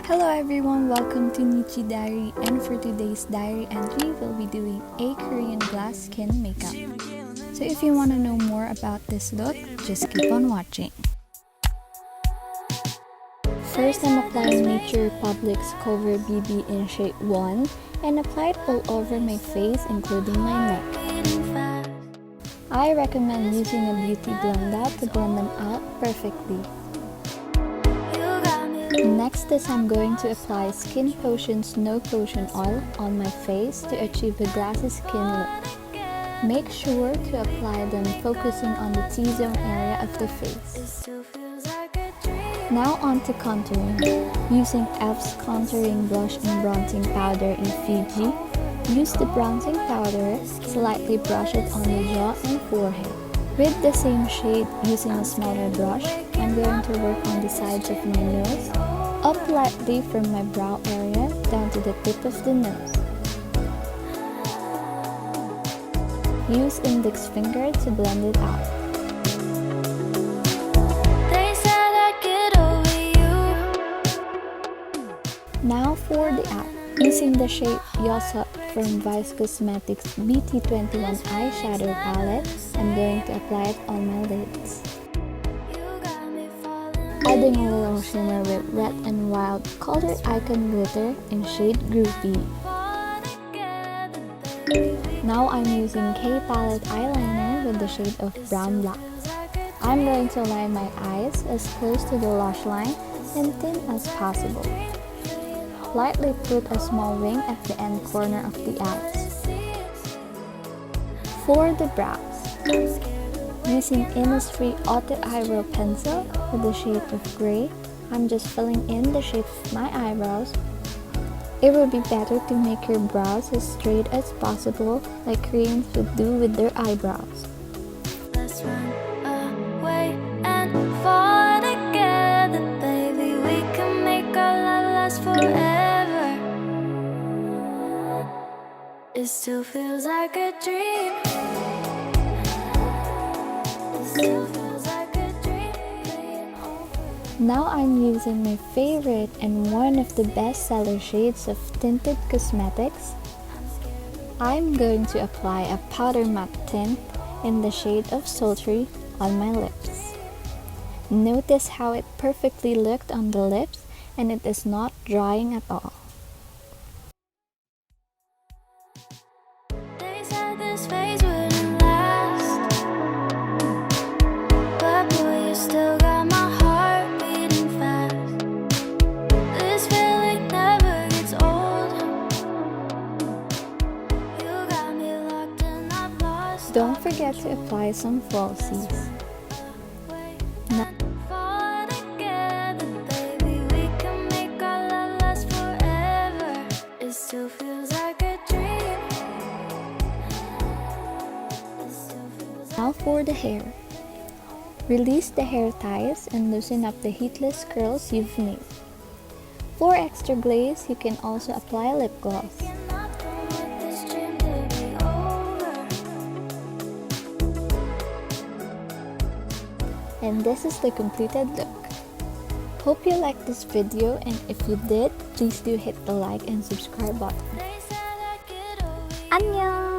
Hello everyone, welcome to Nichi Diary, and for today's diary entry, we'll be doing a Korean glass skin makeup. So if you want to know more about this look, just keep on watching. First, I'm applying Nature Republic's Cover BB in shade 1 and apply it all over my face, including my neck. I recommend using a beauty blender to blend them out perfectly. Next is I'm going to apply Skin Potion's No Potion Oil on my face to achieve a glassy skin look. Make sure to apply them focusing on the T-zone area of the face. Now on to contouring. Using e.l.f.'s contouring brush and bronzing powder in Fiji, use the bronzing powder, slightly brush it on the jaw and forehead. With the same shade, using a smaller brush, I'm going to work on the sides of my nose, up lightly from my brow area down to the tip of the nose. Use index finger to blend it out. Now for the eye. Using the shade Yosa from Vice Cosmetics BT21 eyeshadow palette, I'm going to apply it on my lids. Adding a little shimmer with Wet n Wild Colored Icon Glitter in shade Groupie. Now I'm using K Palette eyeliner with the shade of Brown Black. I'm going to line my eyes as close to the lash line and thin as possible. Lightly put a small wing at the end corner of the eyes. For the brows, using Innisfree Auto Eyebrow Pencil with the shade of gray, I'm just filling in the shape of my eyebrows. It would be better to make your brows as straight as possible, like Koreans would do with their eyebrows. Let's run away and fall together, baby. We can make our love last forever. It still feels like a dream. Now I'm using my favorite and one of the best-seller shades of tinted cosmetics. I'm going to apply a powder matte tint in the shade of Sultry on my lips. Notice how it perfectly looked on the lips and it is not drying at all. They said this phase wouldn't last, but boy, you still got my heart beating fast. This feeling never gets old. You got me locked and I've lost. Don't forget to apply some falsies. Fall together, baby. We can make our love last forever. It still feels like a dream. Now for the hair. Release the hair ties and loosen up the heatless curls you've made. For extra glaze, you can also apply lip gloss. And this is the completed look. Hope you liked this video, and if you did, please do hit the like and subscribe button. 안녕.